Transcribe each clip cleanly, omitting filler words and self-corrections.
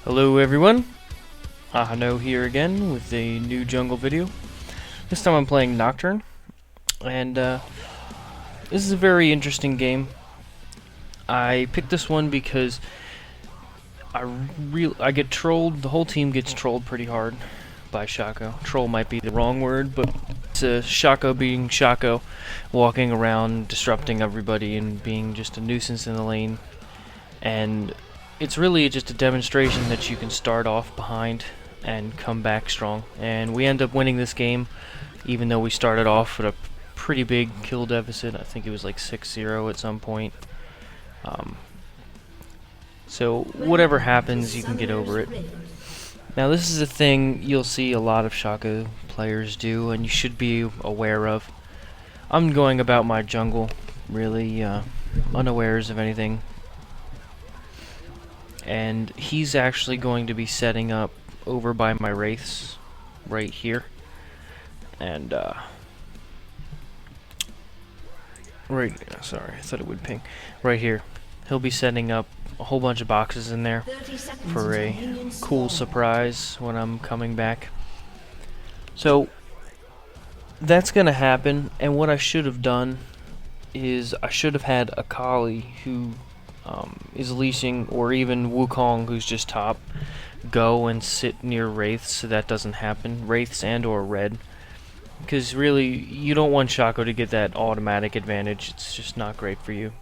Hello everyone, Hahano here again with a new jungle video. This time I'm playing Nocturne, and this is a very interesting game. I picked this one because I get trolled, the whole team gets trolled pretty hard by Shaco. Troll might be the wrong word, but it's Shaco being Shaco, walking around, disrupting everybody, and being just a nuisance in the lane. And it's really just a demonstration that you can start off behind and come back strong. And we end up winning this game, even though we started off with a pretty big kill deficit. I think it was like 6-0 at some point. So whatever happens, you can get over it. Now this is a thing you'll see a lot of Shaco players do, and you should be aware of. I'm going about my jungle really unawares of anything. And he's actually going to be setting up over by my wraiths right here, and sorry, I thought it would ping right here. He'll be setting up a whole bunch of boxes in there for a cool surprise when I'm coming back. So that's gonna happen, and what I should have done is I should have had Akali, who is leashing, or even Wukong, who's just top, go and sit near wraiths so that doesn't happen. Wraiths and or red, because really you don't want Shaco to get that automatic advantage. It's just not great for you,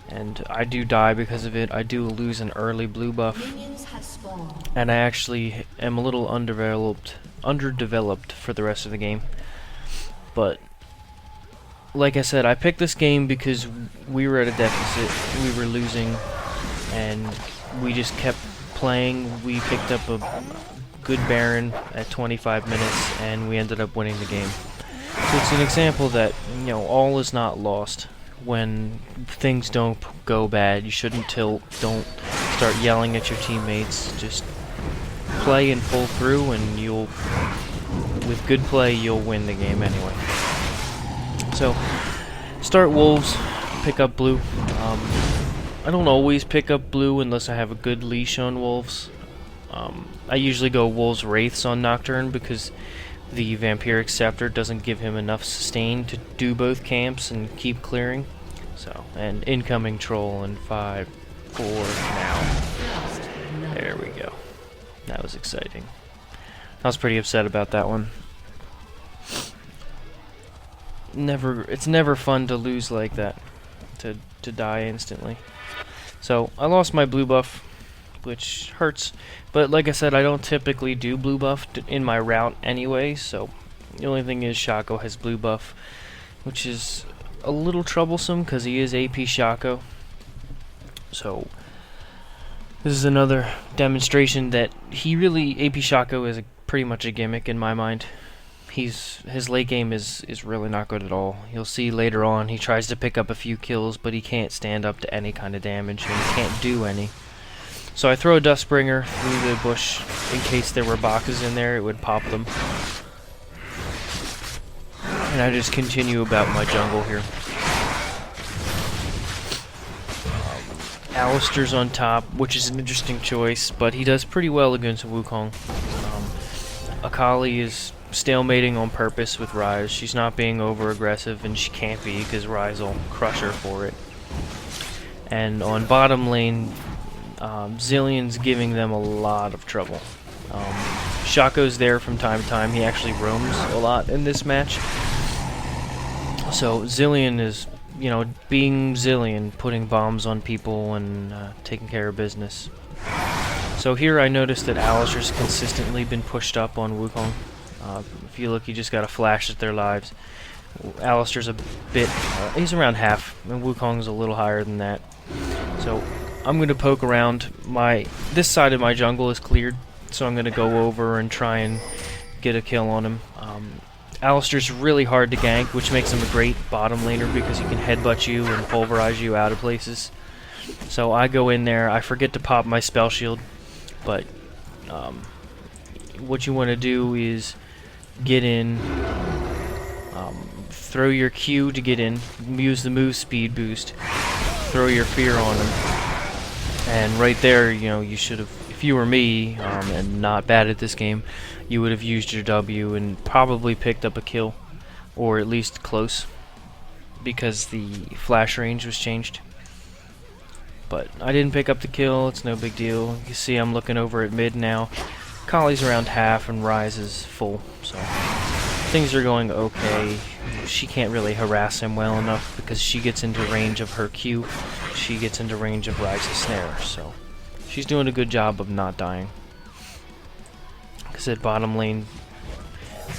and I do die because of it. I do lose an early blue buff, and I actually am a little underdeveloped for the rest of the game. But like I said, I picked this game because we were at a deficit, we were losing, and we just kept playing. We picked up a good Baron at 25 minutes, and we ended up winning the game. So it's an example that, you know, all is not lost. When things don't go bad, you shouldn't tilt, don't start yelling at your teammates, just play and pull through, and with good play, you'll win the game anyway. So, start wolves, pick up blue. I don't always pick up blue unless I have a good leash on wolves. I usually go wolves wraiths on Nocturne because the vampiric scepter doesn't give him enough sustain to do both camps and keep clearing. So, and incoming troll in 5, 4 now. There we go. That was exciting. I was pretty upset about that one. It's never fun to lose like that, to die instantly. So I lost my blue buff, which hurts, but like I said, I don't typically do blue buff in my route anyway, so the only thing is Shaco has blue buff, which is a little troublesome because he is AP Shaco. So this is another demonstration that AP Shaco is pretty much a gimmick in my mind. His late game is really not good at all. You'll see later on he tries to pick up a few kills, but he can't stand up to any kind of damage, and he can't do any. So I throw a Dustbringer through the bush in case there were boxes in there, it would pop them. And I just continue about my jungle here. Alistair's on top, which is an interesting choice, but he does pretty well against Wukong. Akali is stalemating on purpose with Ryze. She's not being over aggressive, and she can't be because Ryze will crush her for it. And on bottom lane, Zillion's giving them a lot of trouble. Shaco's there from time to time. He actually roams a lot in this match. So Zillion is, you know, being Zillion, putting bombs on people and taking care of business. So here I noticed that Alistair's consistently been pushed up on Wukong. If you look, you just got a flash at their lives. Alistair's a bit, he's around half, and Wukong's a little higher than that. So I'm going to poke around. This side of my jungle is cleared, so I'm going to go over and try and get a kill on him. Alistair's really hard to gank, which makes him a great bottom laner because he can headbutt you and pulverize you out of places. So I go in there, I forget to pop my spell shield, but what you want to do is get in, throw your Q to get in, use the move speed boost, throw your fear on him, and right there, you know, you should have, if if you were me, and not bad at this game, you would have used your W and probably picked up a kill, or at least close, because the flash range was changed. But I didn't pick up the kill, it's no big deal. You see I'm looking over at mid now. Kali's around half and Rise is full, so things are going okay. She can't really harass him well enough because she gets into range of her Q. She gets into range of Rise's snare, so she's doing a good job of not dying. Because at bottom lane,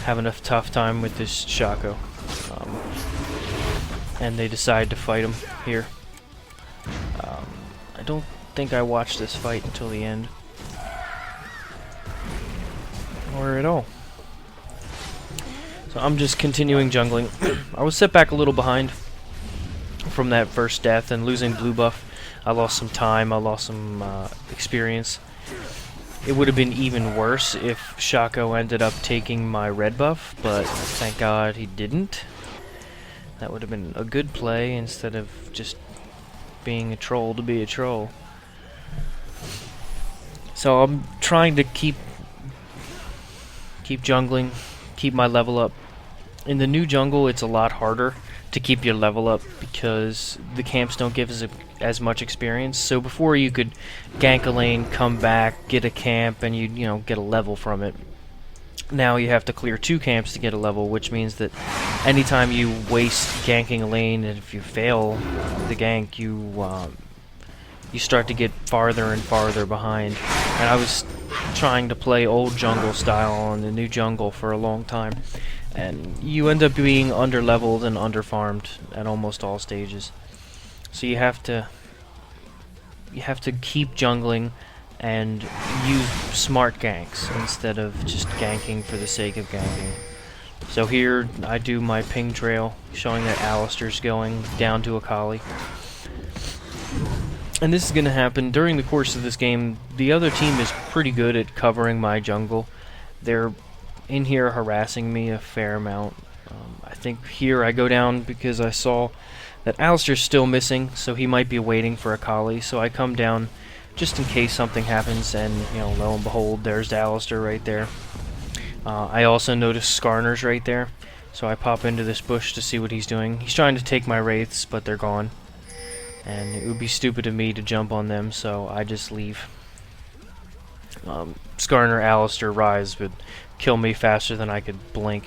having a tough time with this Shaco. And they decide to fight him here. I don't think I watched this fight until the end. Or at all. So I'm just continuing jungling. I was set back a little behind from that first death and losing blue buff. I lost some time, I lost some experience. It would have been even worse if Shaco ended up taking my red buff, but thank God he didn't. That would have been a good play instead of just being a troll to be a troll. So I'm trying to keep jungling, keep my level up. In the new jungle, it's a lot harder to keep your level up because the camps don't give as much experience. So before you could gank a lane, come back, get a camp, and you know, get a level from it. Now you have to clear 2 camps to get a level, which means that anytime you waste ganking a lane, and if you fail the gank, you start to get farther and farther behind. And I was trying to play old jungle style on the new jungle for a long time, and you end up being under-leveled and under-farmed at almost all stages. So you have to keep jungling and use smart ganks instead of just ganking for the sake of ganking. So here I do my ping trail, showing that Alistar's going down to Akali. And this is going to happen during the course of this game. The other team is pretty good at covering my jungle. They're in here harassing me a fair amount. I think here I go down because I saw that Alistar's still missing, so he might be waiting for Akali. So I come down just in case something happens, and you know, lo and behold, there's Alistar right there. I also noticed Skarner's right there, so I pop into this bush to see what he's doing. He's trying to take my wraiths, but they're gone. And it would be stupid of me to jump on them, so I just leave. Skarner, Alistar, Rise would kill me faster than I could blink.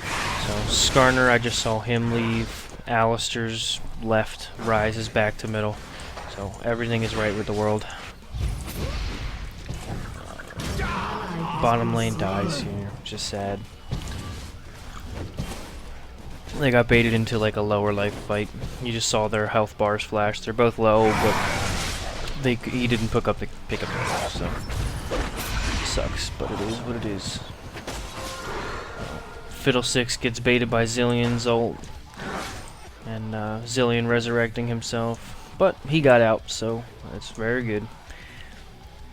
So Skarner, I just saw him leave. Alistar's left. Rise is back to middle. So everything is right with the world. Bottom lane dies here, which is sad. They got baited into like a lower life fight. You just saw their health bars flash. They're both low, but he didn't pick up the life, so sucks. But it is what it is. Fiddlesticks gets baited by Zillion's ult, and Zillion resurrecting himself, but he got out, so that's very good.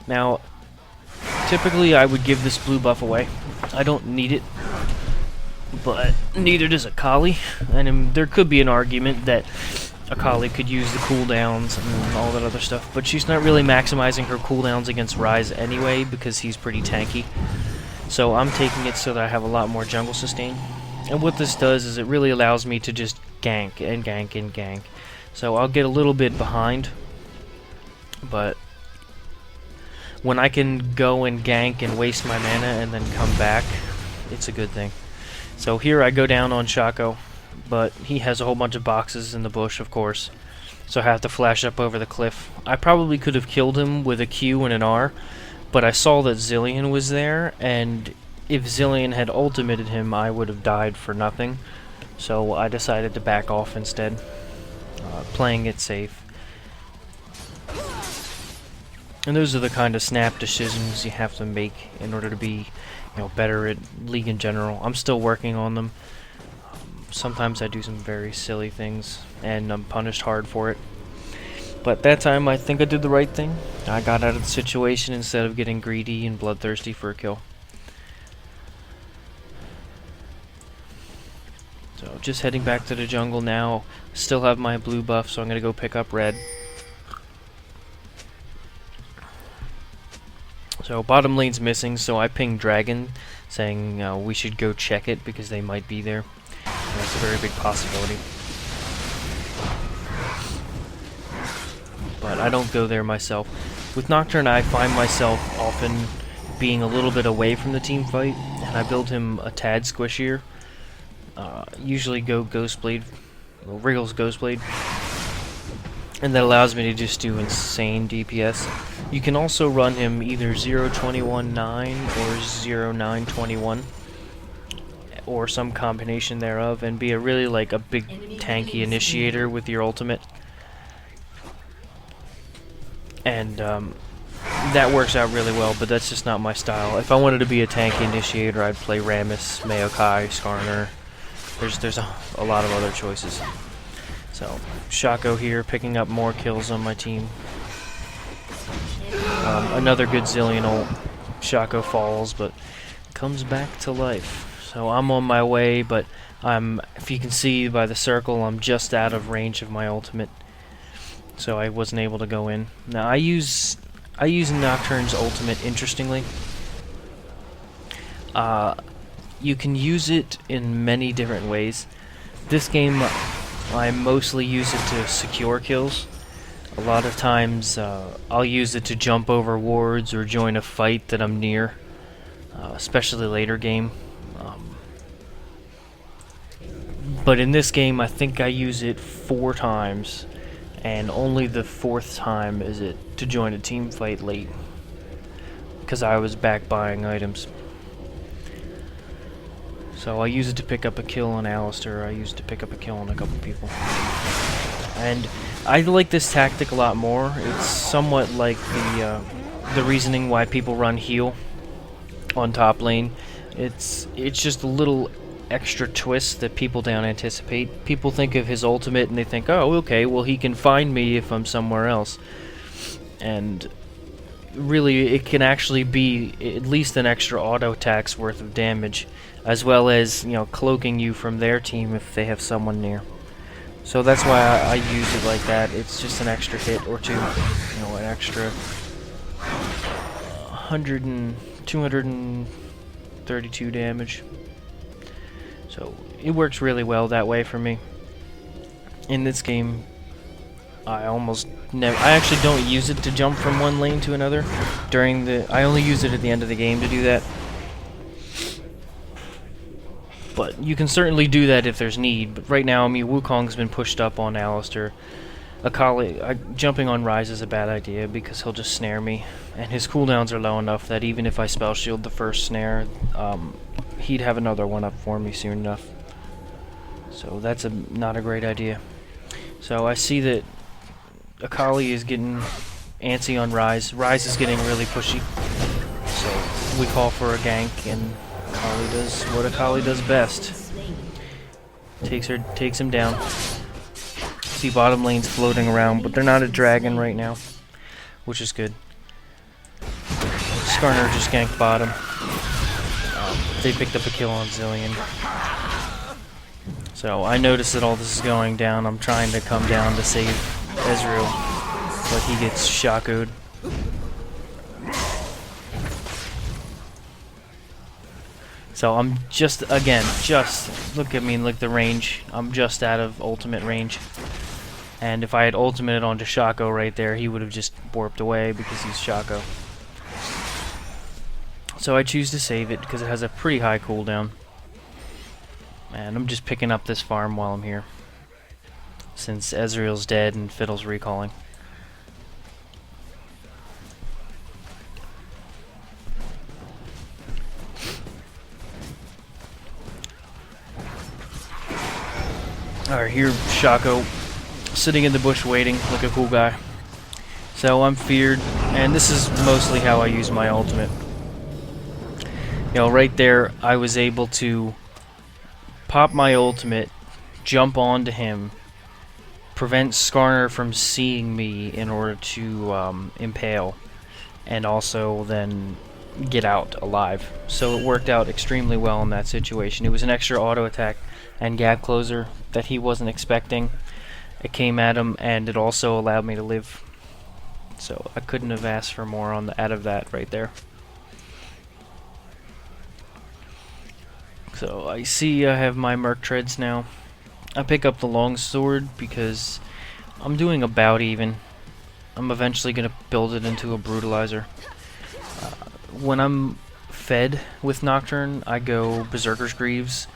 Now, typically I would give this blue buff away. I don't need it, but neither does Akali, and there could be an argument that Akali could use the cooldowns and all that other stuff, but she's not really maximizing her cooldowns against Rise anyway because he's pretty tanky. So I'm taking it so that I have a lot more jungle sustain. And what this does is it really allows me to just gank and gank and gank. So I'll get a little bit behind, but when I can go and gank and waste my mana and then come back, it's a good thing. So here I go down on Shaco, but he has a whole bunch of boxes in the bush, of course. So I have to flash up over the cliff. I probably could have killed him with a Q and an R, but I saw that Zillion was there, and if Zillion had ultimated him, I would have died for nothing. So I decided to back off instead, playing it safe. And those are the kind of snap decisions you have to make in order to be, better at League in general. I'm still working on them. Sometimes I do some very silly things, and I'm punished hard for it. But that time, I think I did the right thing. I got out of the situation instead of getting greedy and bloodthirsty for a kill. So, just heading back to the jungle now. Still have my blue buff, so I'm going to go pick up red. So bottom lane's missing, so I ping Dragon, saying we should go check it because they might be there. And that's a very big possibility. But I don't go there myself. With Nocturne, I find myself often being a little bit away from the team fight, and I build him a tad squishier. Usually go Ghostblade, Wriggle's Ghostblade, and that allows me to just do insane DPS. You can also run him either 0.21.9 or 0.9.21, or some combination thereof, and be a really like a big tanky initiator with your ultimate. And that works out really well, but that's just not my style. If I wanted to be a tanky initiator, I'd play Rammus, Maokai, Skarner. There's a lot of other choices. So, Shaco here, picking up more kills on my team. Another good Zillion ult. Shaco falls, but comes back to life. So I'm on my way, but if you can see by the circle, I'm just out of range of my ultimate. So I wasn't able to go in. Now I use Nocturne's ultimate interestingly. You can use it in many different ways. This game, I mostly use it to secure kills. A lot of times, I'll use it to jump over wards or join a fight that I'm near, especially later game. But in this game, I think I use it 4 times. And only the 4th time is it to join a team fight late, because I was back buying items. So I use it to pick up a kill on Alistair, I use it to pick up a kill on a couple people. And I like this tactic a lot more. It's somewhat like the reasoning why people run heal on top lane. It's just a little extra twist that people don't anticipate. People think of his ultimate and they think, oh, okay, well he can find me if I'm somewhere else. And really, it can actually be at least an extra auto attack's worth of damage, as well as, you know, cloaking you from their team if they have someone near. So that's why I use it like that. It's just an extra hit or two, you know, an extra 232 damage. So it works really well that way for me. In this game, I almost never. I actually don't use it to jump from one lane to another. I only use it at the end of the game to do that. But you can certainly do that if there's need. But right now, I mean, Wukong's been pushed up on Alistair. Akali, jumping on Ryze is a bad idea because he'll just snare me, and his cooldowns are low enough that even if I spell shield the first snare, he'd have another one up for me soon enough. So that's not a great idea. So I see that Akali is getting antsy on Ryze. Ryze is getting really pushy. So we call for a gank, and Akali does what Akali does best. Takes him down. See bottom lane's floating around, but they're not a dragon right now, which is good. Skarner just ganked bottom. They picked up a kill on Zillion. So I notice that all this is going down. I'm trying to come down to save Ezreal, but he gets shacoed. So I'm just look at me and look at the range. I'm just out of ultimate range. And if I had ultimated onto Shaco right there, he would have just warped away because he's Shaco. So I choose to save it because it has a pretty high cooldown. And I'm just picking up this farm while I'm here, since Ezreal's dead and Fiddle's recalling. Alright, here Shaco, sitting in the bush waiting, like a cool guy. So I'm feared, and this is mostly how I use my ultimate. You know, right there, I was able to pop my ultimate, jump onto him, prevent Skarner from seeing me in order to impale, and also then get out alive. So it worked out extremely well in that situation. It was an extra auto attack and gap closer that he wasn't expecting. It came at him, and it also allowed me to live. So I couldn't have asked for more out of that right there. So I see I have my Merc Treads now. I pick up the longsword because I'm doing about even. I'm eventually going to build it into a brutalizer. When I'm fed with Nocturne, I go Berserker's Greaves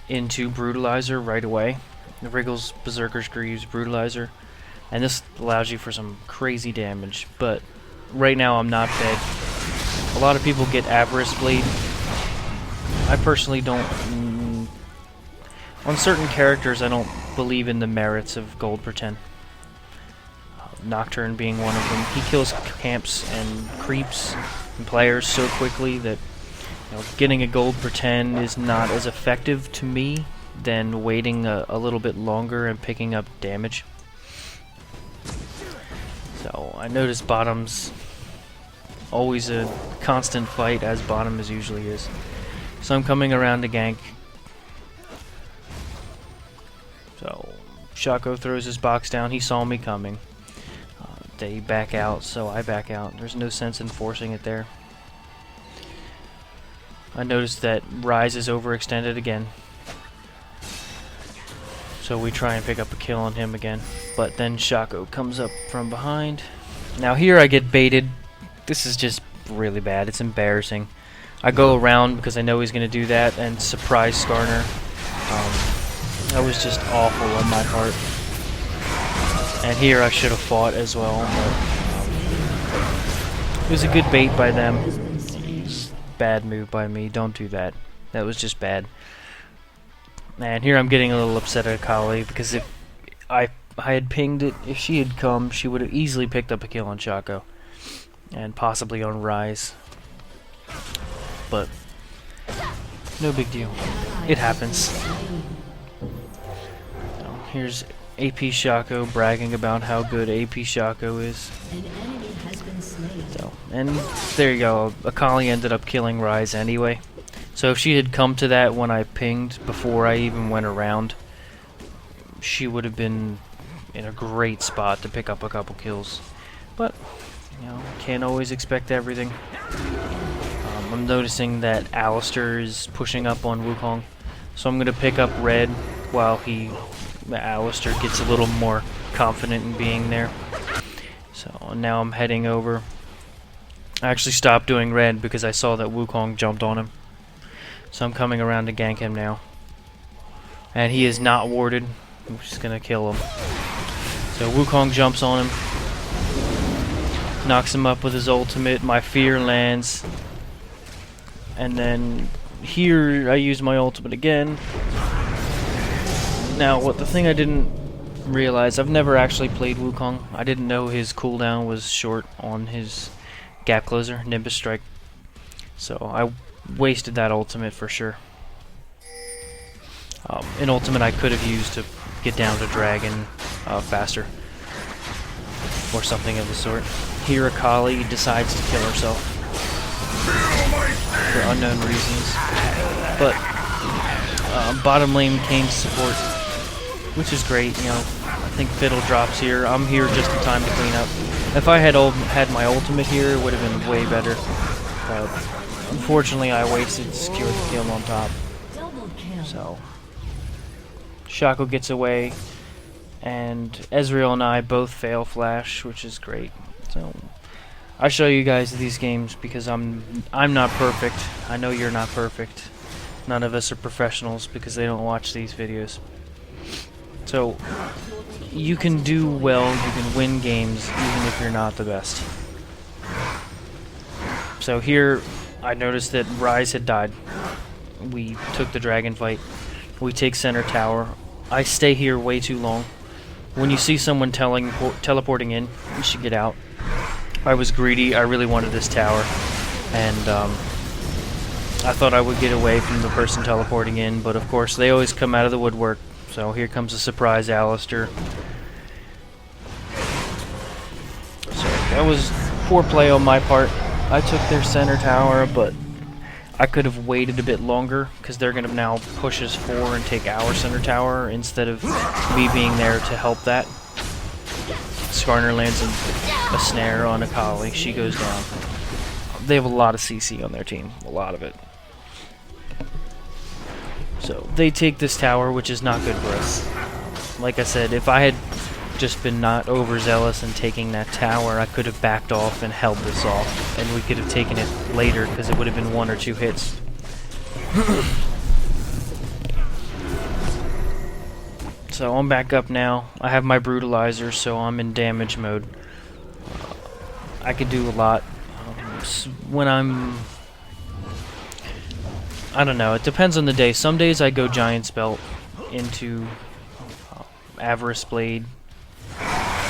into brutalizer right away. The Wriggles, Berserker's Greaves, brutalizer. And this allows you for some crazy damage. But right now I'm not fed. A lot of people get Avarice Blade. I personally don't. On certain characters, I don't believe in the merits of Gold for 10. Nocturne being one of them. He kills camps and creeps and players so quickly that getting a gold for 10 is not as effective to me than waiting a little bit longer and picking up damage. So I notice bottom's always a constant fight, as bottom as usually is. So I'm coming around to gank. So Shaco throws his box down. He saw me coming. They back out, so I back out. There's no sense in forcing it there. I noticed that Rise is overextended again. So we try and pick up a kill on him again. But then Shaco comes up from behind. Now here I get baited. This is just really bad. It's embarrassing. I go around because I know he's going to do that and surprise Skarner. That was just awful on my part. And here I should have fought as well, but it was a good bait by them. Bad move by me. Don't do that. That was just bad. And here I'm getting a little upset at Akali because if I had pinged it, if she had come, she would have easily picked up a kill on Shaco and possibly on Rise. But no big deal. It happens. So here's AP Shaco bragging about how good AP Shaco is. So, and there you go. Akali ended up killing Rise anyway. So if she had come to that when I pinged before I even went around, she would have been in a great spot to pick up a couple kills. But, can't always expect everything. I'm noticing that Alistair is pushing up on Wukong. So I'm going to pick up red while Alistair gets a little more confident in being there. So now I'm heading over. I actually stopped doing red because I saw that Wukong jumped on him. So I'm coming around to gank him now. And he is not warded. I'm just going to kill him. So Wukong jumps on him. Knocks him up with his ultimate. My fear lands. And then here I use my ultimate again. Now, the thing I didn't realize, I've never actually played Wukong. I didn't know his cooldown was short on his gap closer, Nimbus Strike. So I wasted that ultimate for sure. An ultimate I could have used to get down to Dragon faster. Or something of the sort. Here Akali decides to kill herself. For unknown reasons. But bottom lane came to support, which is great. I think Fiddle drops here. I'm here just in time to clean up. If I had my ultimate here, it would have been way better. But unfortunately, I wasted to secure the kill on top. So Shaco gets away, and Ezreal and I both fail flash, which is great. So I show you guys these games because I'm not perfect. I know you're not perfect. None of us are professionals because they don't watch these videos. So you can do well, you can win games even if you're not the best. So here I noticed that Rise had died. We took the dragon fight. We take center tower. I stay here way too long. When you see someone teleporting in, you should get out. I was greedy. I really wanted this tower, and I thought I would get away from the person teleporting in, but of course they always come out of the woodwork. So here comes a surprise Alistair. So that was poor play on my part. I took their center tower, but I could have waited a bit longer because they're going to now push us 4 and take our center tower instead of me being there to help that. Skarner lands a snare on Akali. She goes down. They have a lot of CC on their team. A lot of it. So they take this tower, which is not good for us. Like I said, if I had just been not overzealous in taking that tower, I could have backed off and held this off, and we could have taken it later because it would have been 1 or 2 hits. So I'm back up now. I have my brutalizer, so I'm in damage mode. I could do a lot. When I don't know, it depends on the day. Some days I go Giant's Belt into Avarice Blade.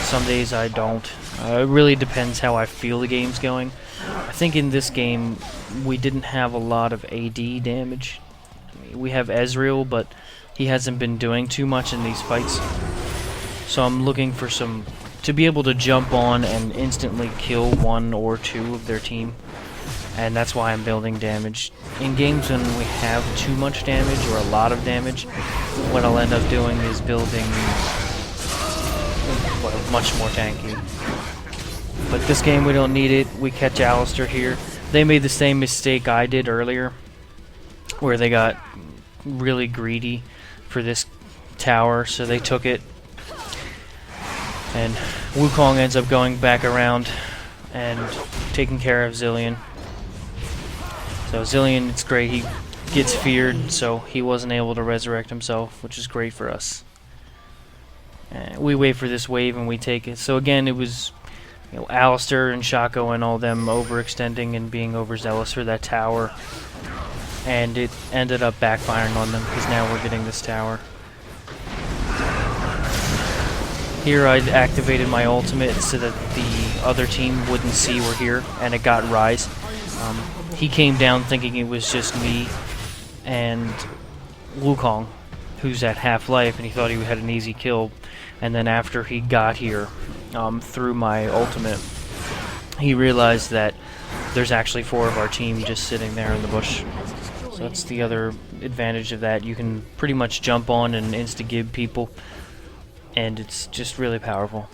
Some days I don't. It really depends how I feel the game's going. I think in this game we didn't have a lot of AD damage. We have Ezreal, but he hasn't been doing too much in these fights. So I'm looking for to be able to jump on and instantly kill 1 or 2 of their team. And that's why I'm building damage. In games when we have too much damage or a lot of damage, what I'll end up doing is building much more tanky. But this game we don't need it. We catch Alistar here. They made the same mistake I did earlier, where they got really greedy for this tower, so they took it. And Wukong ends up going back around and taking care of Zillion. So Zillion, it's great. He gets feared, so he wasn't able to resurrect himself, which is great for us. We wait for this wave and we take it. So again, it was Alistar and Shaco and all them overextending and being overzealous for that tower. And it ended up backfiring on them because now we're getting this tower. Here I activated my ultimate so that the other team wouldn't see we're here, and it got Rise. He came down thinking it was just me and Wukong, who's at half-life, and he thought he had an easy kill. And then after he got here, through my ultimate, he realized that there's actually 4 of our team just sitting there in the bush. So that's the other advantage of that. You can pretty much jump on and insta-gib people, and it's just really powerful.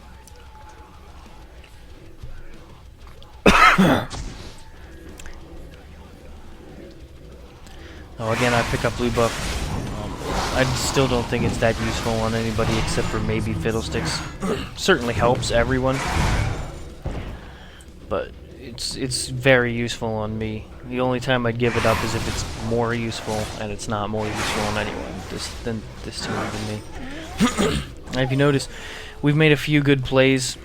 Oh, again, I pick up blue buff. I still don't think it's that useful on anybody except for maybe Fiddlesticks. Certainly helps everyone, but it's very useful on me. The only time I'd give it up is if it's more useful, and it's not more useful on anyone than this team than me. If you notice, we've made a few good plays.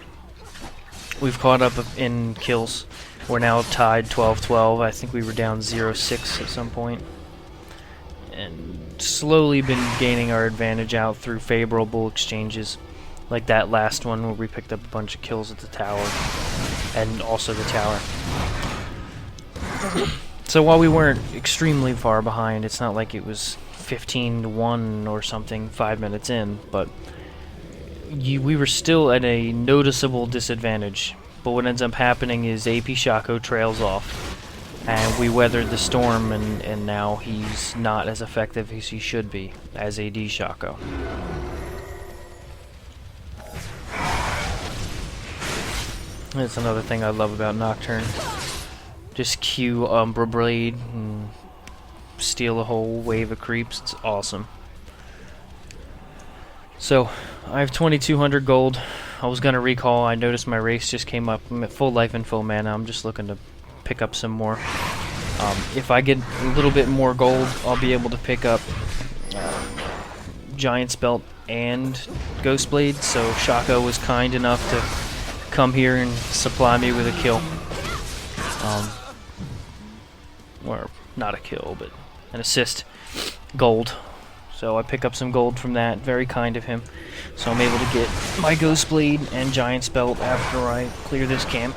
We've caught up in kills. We're now tied 12-12. I think we were down 0-6 at some point. And slowly been gaining our advantage out through favorable exchanges. Like that last one where we picked up a bunch of kills at the tower. And also the tower. So while we weren't extremely far behind, it's not like it was 15-1 or something 5 minutes in, but we were still at a noticeable disadvantage. But what ends up happening is AP Shaco trails off. And we weathered the storm, and now he's not as effective as he should be as AD Shaco. That's another thing I love about Nocturne. Just Q Umbra Blade and steal a whole wave of creeps. It's awesome. So, I have 2,200 gold. I was gonna recall. I noticed my race just came up. I'm at full life and full mana. I'm just looking to pick up some more. If I get a little bit more gold, I'll be able to pick up Giant's Belt and Ghostblade. So Shaco was kind enough to come here and supply me with a kill. Or not a kill, but an assist. Gold. So I pick up some gold from that. Very kind of him. So I'm able to get my Ghostblade and Giant's Belt after I clear this camp.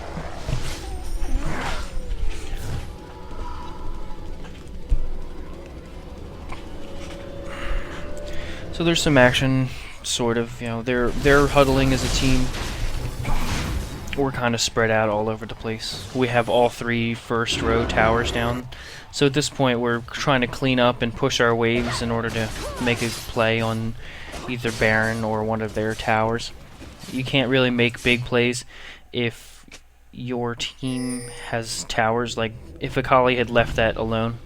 So there's some action, sort of. They're huddling as a team. We're kind of spread out all over the place. We have all 3 first row towers down. So at this point we're trying to clean up and push our waves in order to make a play on either Baron or one of their towers. You can't really make big plays if your team has towers. Like if Akali had left that alone,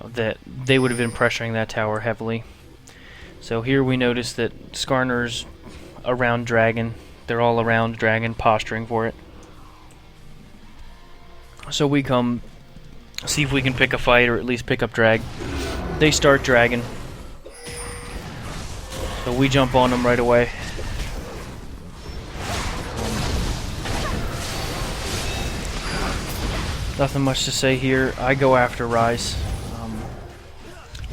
that they would have been pressuring that tower heavily. So here we notice that Skarner's around Dragon. They're all around Dragon, posturing for it. So we come see if we can pick a fight, or at least pick up Drag. They start Dragon. So we jump on them right away. Nothing much to say here. I go after Rise.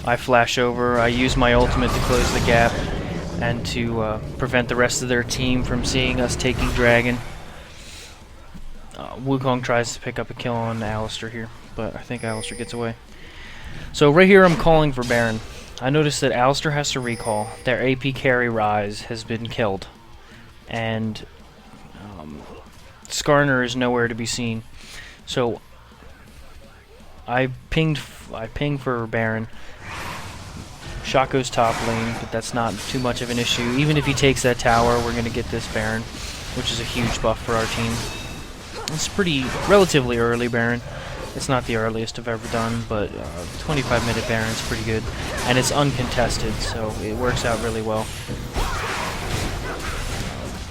I flash over. I use my ultimate to close the gap and to prevent the rest of their team from seeing us taking Dragon. Wukong tries to pick up a kill on Alistar here, but I think Alistar gets away. So right here I'm calling for Baron. I noticed that Alistar has to recall. Their AP carry Rise has been killed. And Skarner is nowhere to be seen. So I ping for Baron. Shaco's top lane, but that's not too much of an issue. Even if he takes that tower, we're going to get this Baron, which is a huge buff for our team. It's pretty relatively early Baron. It's not the earliest I've ever done, but 25-minute Baron's pretty good. And it's uncontested, so it works out really well.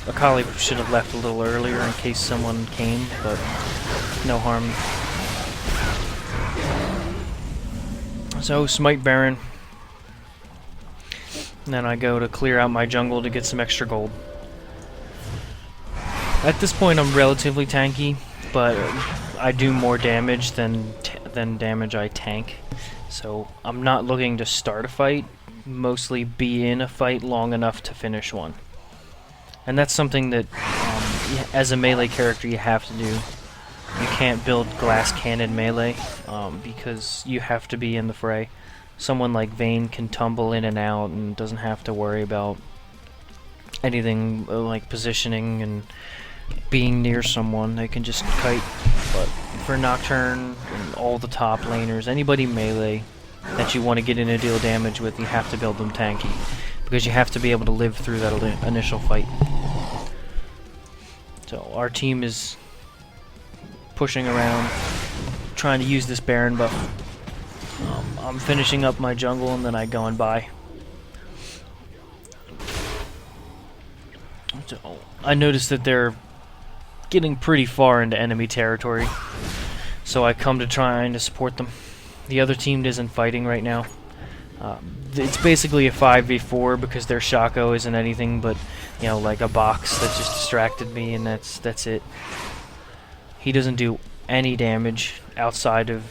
Akali should have left a little earlier in case someone came, but no harm. So, smite Baron. And then I go to clear out my jungle to get some extra gold. At this point I'm relatively tanky, but I do more damage than damage I tank. So I'm not looking to start a fight, mostly be in a fight long enough to finish one. And that's something that as a melee character you have to do. You can't build glass cannon melee because you have to be in the fray. Someone like Vayne can tumble in and out and doesn't have to worry about anything like positioning and being near someone. They can just kite. But for Nocturne and all the top laners, anybody melee that you want to get in and deal damage with, you have to build them tanky, because you have to be able to live through that initial fight. So our team is pushing around, trying to use this Baron buff. I'm finishing up my jungle and then I go and buy. So I noticed that they're getting pretty far into enemy territory, so I come to trying to support them. The other team isn't fighting right now. It's basically a 5v4 because their Shaco isn't anything but, you know, like a box that just distracted me, and that's it. He doesn't do any damage outside of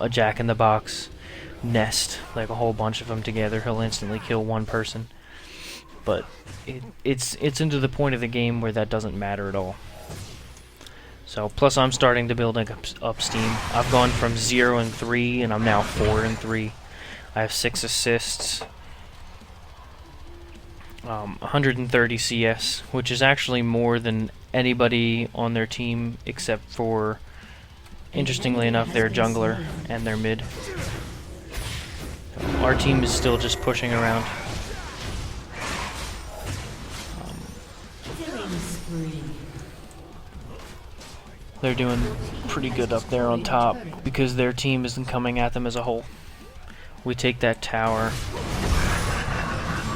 a Jack-in-the-Box nest, like a whole bunch of them together. He'll instantly kill one person. But it's into the point of the game where that doesn't matter at all. So plus I'm starting to build up steam. I've gone from 0 and 3 and I'm now 4 and 3. I have 6 assists, 130 CS, which is actually more than anybody on their team except for, interestingly enough, their jungler and their mid. Our team is still just pushing around. They're doing pretty good up there on top because their team isn't coming at them as a whole. We take that tower,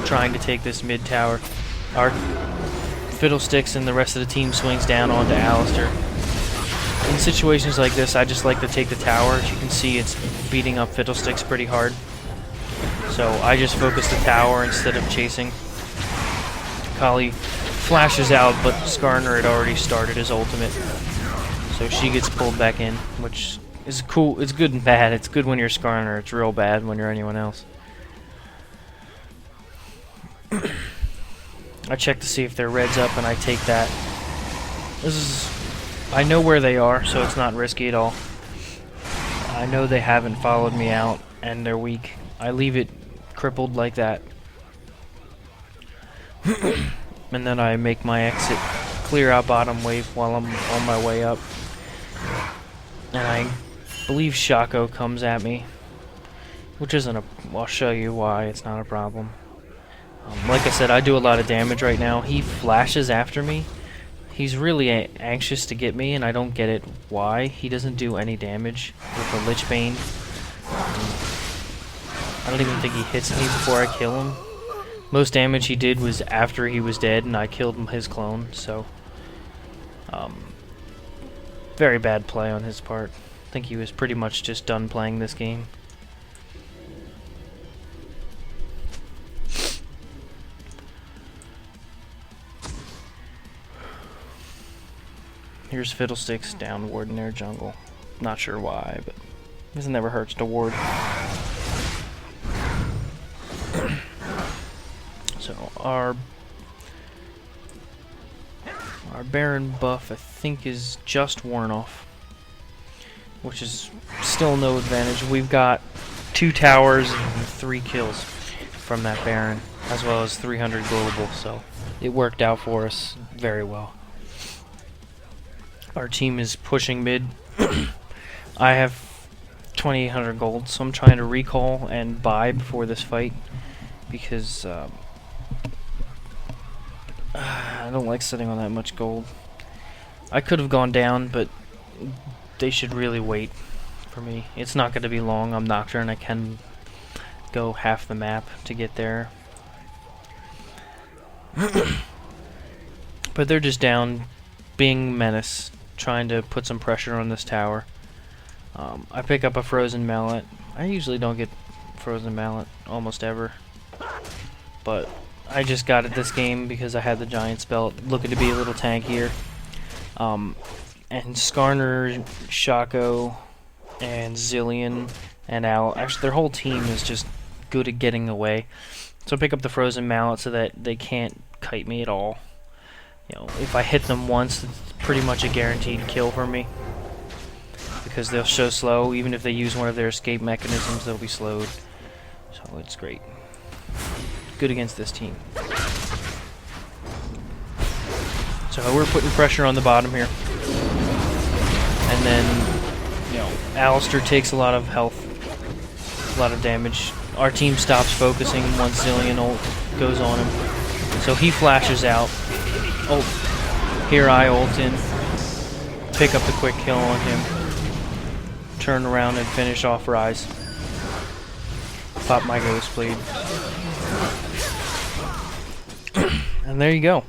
trying to take this mid tower. Our Fiddlesticks and the rest of the team swings down onto Alistar. In situations like this, I just like to take the tower. As you can see, it's beating up Fiddlesticks pretty hard. So I just focus the tower instead of chasing. Kali flashes out, but Skarner had already started his ultimate. So she gets pulled back in, which is cool. It's good and bad. It's good when you're Skarner. It's real bad when you're anyone else. I check to see if their red's up, and I take that. I know where they are, so it's not risky at all. I know they haven't followed me out, and they're weak. I leave it crippled like that. And then I make my exit, clear out bottom wave while I'm on my way up. And I believe Shaco comes at me, which isn't a... I'll show you why it's not a problem. Like I said, I do a lot of damage right now. He flashes after me. He's really anxious to get me, and I don't get it why. He doesn't do any damage with the Lich Bane. I don't even think he hits me before I kill him. Most damage he did was after he was dead, and I killed his clone, so... very bad play on his part. I think he was pretty much just done playing this game. Here's Fiddlesticks down ward in their jungle. Not sure why, but it never hurts to ward. So our Baron buff, I think, is just worn off, which is still no advantage. We've got 2 towers and 3 kills from that Baron, as well as 300 global, so it worked out for us very well. Our team is pushing mid. I have 2,800 gold, so I'm trying to recall and buy before this fight, because I don't like sitting on that much gold. I could have gone down, but they should really wait for me. It's not going to be long. I'm Nocturne. I can go half the map to get there. But they're just down, being menace, trying to put some pressure on this tower. I pick up a frozen mallet. I usually don't get frozen mallet almost ever, but I just got it this game because I had the giant's belt, looking to be a little tankier. And Skarner, Shaco, and Zillion, and Al, actually their whole team is just good at getting away. So I pick up the frozen mallet so that they can't kite me at all. You know, if I hit them once, it's pretty much a guaranteed kill for me, because they'll show slow. Even if they use one of their escape mechanisms, they'll be slowed. So it's great. Good against this team. So we're putting pressure on the bottom here. And then, you know, Alistair takes a lot of health, a lot of damage. Our team stops focusing once Zillion ult goes on him. So he flashes out. Oh, here I ult in. Pick up the quick kill on him. Turn around and finish off Rise. Pop my Ghost Blade. And there you go.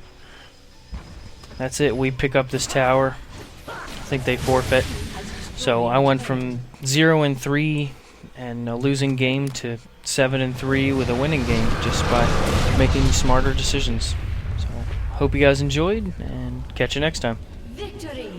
That's it. We pick up this tower. I think they forfeit. So I went from 0-3 and a losing game to 7-3 with a winning game, just by making smarter decisions. So hope you guys enjoyed, and catch you next time. Victory!